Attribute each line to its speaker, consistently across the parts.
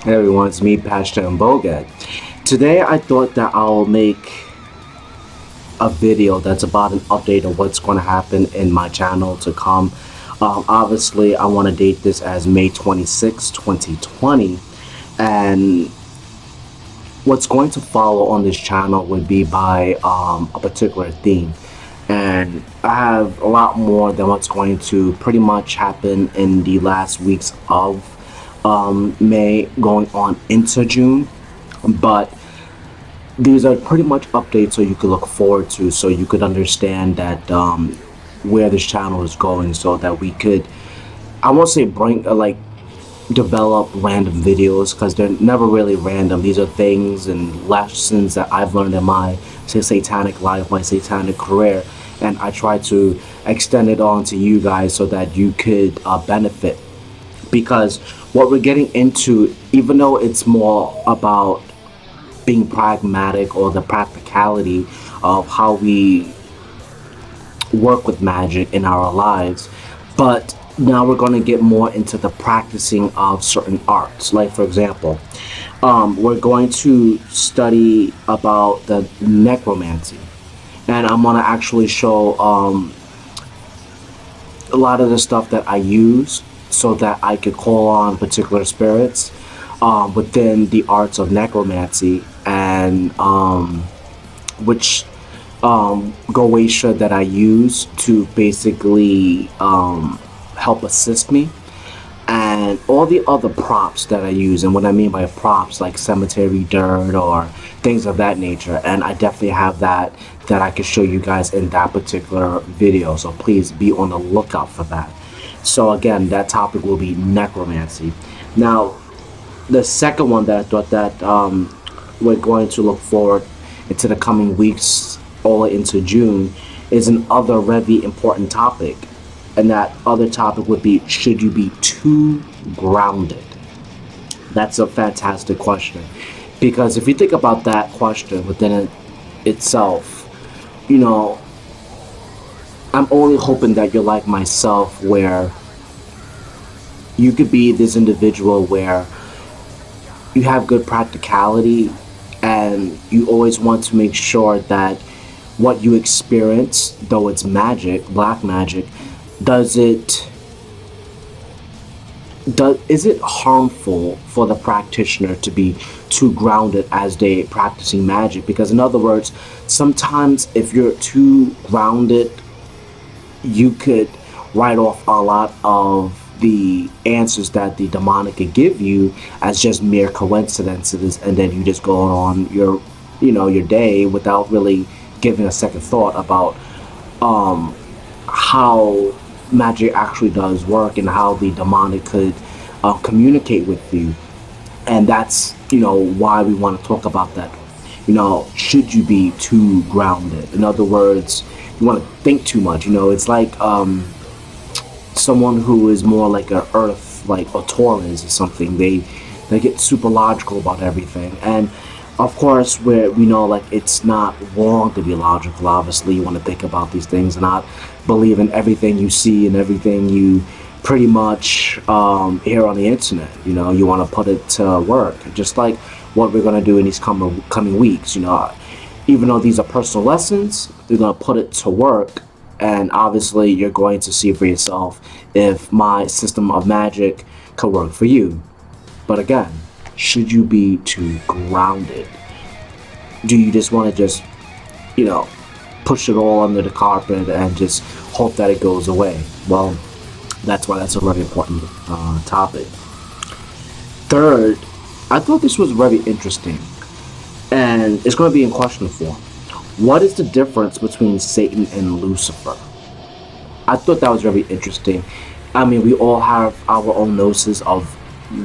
Speaker 1: Hey everyone, it's me, Pastor and Bogat. Today I thought that I'll make a video that's about an update of what's going to happen in my channel to come. Obviously, I want to date this as May 26, 2020. And what's going to follow on this channel would be by a particular theme. And I have a lot more than what's going to pretty much happen in the last weeks of May going on into June. But these are pretty much updates so you could look forward to, so you could understand that where this channel is going, so that we could, I won't say bring like develop random videos, because they're never really random. These are things and lessons that I've learned in my say satanic life, my satanic career, and I try to extend it on to you guys so that you could benefit. Because what we're getting into, even though it's more about being pragmatic or the practicality of how we work with magic in our lives, but now we're going to get more into the practicing of certain arts. Like, for example, we're going to study about the necromancy, and I'm going to actually show a lot of the stuff that I use so that I could call on particular spirits within the arts of necromancy, and which Goetia that I use to basically help assist me, and all the other props that I use. And what I mean by props, like cemetery dirt or things of that nature. And I definitely have that I can show you guys in that particular video. So please be on the lookout for that. So again, that topic will be necromancy. Now, the second one that I thought that we're going to look forward into the coming weeks, all into June, is another very important topic. And that other topic would be, should you be too grounded? That's a fantastic question. Because if you think about that question within itself, you know, I'm only hoping that you're like myself, where you could be this individual where you have good practicality, and you always want to make sure that what you experience, though it's magic, black magic, does it is it harmful for the practitioner to be too grounded as they practicing magic? Because in other words, sometimes if you're too grounded, you could write off a lot of the answers that the demonic could give you as just mere coincidences, and then you just go on your, your day without really giving a second thought about how magic actually does work and how the demonic could communicate with you. And that's, why we want to talk about that. Should you be too grounded? In other words, you want to think too much. It's like someone who is more like a earth, like a Taurus or something. They get super logical about everything. And of course, where we know, like, it's not wrong to be logical. Obviously, you want to think about these things and not believe in everything you see and everything you pretty much hear on the internet. You want to put it to work, just like what we're going to do in these coming weeks. Even though these are personal lessons, we're going to put it to work. And obviously, you're going to see for yourself if my system of magic could work for you. But again, should you be too grounded? Do you just want to just, you know, push it all under the carpet and just hope that it goes away? Well, that's why that's a very important topic. Third, I thought this was very interesting, and it's going to be in question form. What is the difference between Satan and Lucifer? I thought that was very interesting. I mean, we all have our own notions of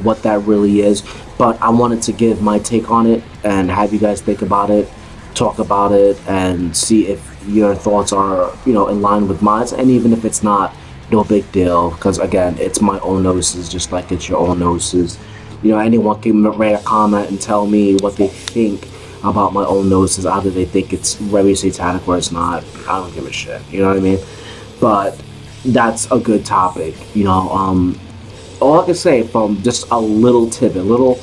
Speaker 1: what that really is, but I wanted to give my take on it and have you guys think about it, talk about it, and see if your thoughts are, in line with mine. And even if it's not, no big deal, because again, it's my own notions, just like it's your own notions. Anyone can write a comment and tell me what they think about my own notions. Either they think it's very satanic or it's not. I don't give a shit. You know what I mean? But that's a good topic. All I can say from just a little tidbit, little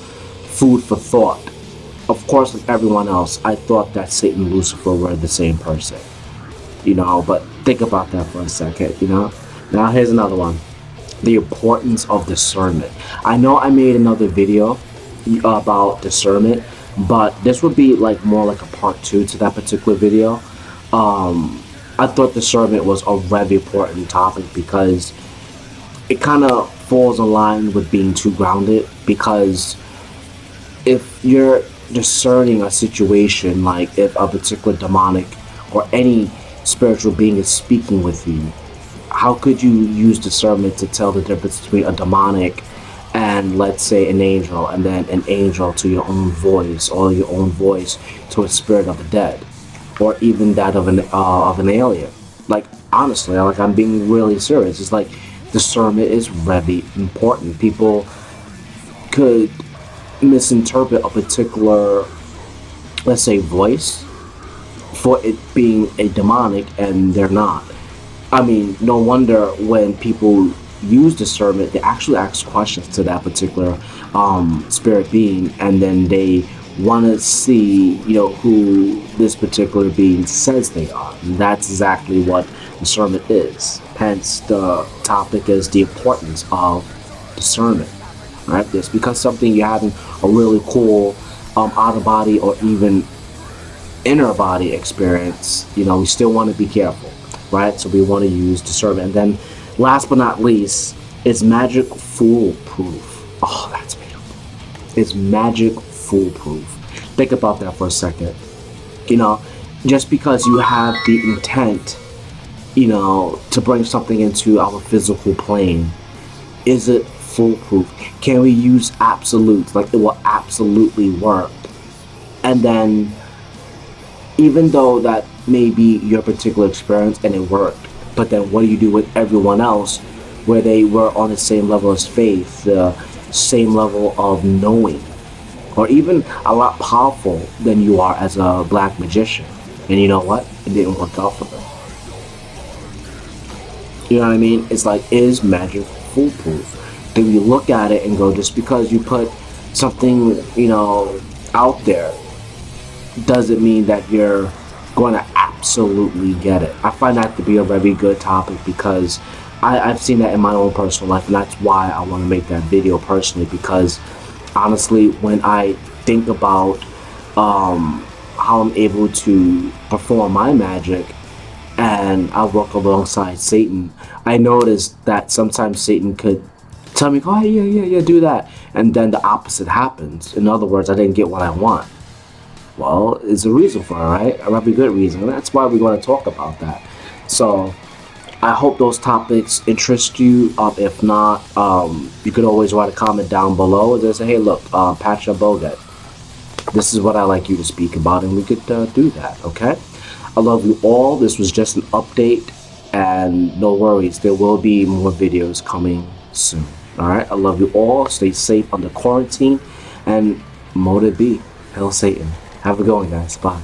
Speaker 1: food for thought. Of course, like everyone else, I thought that Satan and Lucifer were the same person, but think about that for a second. Now, here's another one: the importance of discernment. I know I made another video about discernment, but this would be like more like a part two to that particular video. I thought discernment was a very important topic because it kind of falls in line with being too grounded. Because if you're discerning a situation, like if a particular demonic or any spiritual being is speaking with you, how could you use discernment to tell the difference between a demonic and, let's say, an angel, and then an angel to your own voice, or your own voice to a spirit of the dead, or even that of an alien? Like, honestly, like, I'm being really serious. It's like discernment is very important. People could misinterpret a particular, let's say, voice for it being a demonic, and they're not. I mean, no wonder when people use discernment, they actually ask questions to that particular spirit being, and then they want to see, who this particular being says they are. And that's exactly what discernment is. Hence, the topic is the importance of discernment. Right? This because something you're having a really cool out of body or even inner body experience, we still want to be careful, right? So we want to use discernment. And then last but not least, is magic foolproof? Oh, that's beautiful. Is magic foolproof? Think about that for a second. Just because you have the intent, to bring something into our physical plane, is it foolproof? Can we use absolutes, like it will absolutely work? And then, even though that may be your particular experience and it worked, but then what do you do with everyone else where they were on the same level as faith, the same level of knowing, or even a lot powerful than you are as a black magician? And you know what? It didn't work out for them. You know what I mean? It's like, is magic foolproof? Do we look at it and go, just because you put something, out there, doesn't mean that you're going to absolutely get it? I find that to be a very good topic because I've seen that in my own personal life, and that's why I want to make that video personally. Because honestly, when I think about how I'm able to perform my magic and I work alongside Satan, I noticed that sometimes Satan could tell me, oh, yeah, do that. And then the opposite happens. In other words, I didn't get what I want. Well, there's a reason for it, right? A very good reason. And that's why we're going to talk about that. So I hope those topics interest you. If not, you could always write a comment down below and say, hey, look, Patrick Bogat, this is what I like you to speak about, and we could do that, okay? I love you all. This was just an update, and no worries, there will be more videos coming soon. All right, I love you all. Stay safe under quarantine, and motive be, hail Satan. Have a good one, guys. Bye.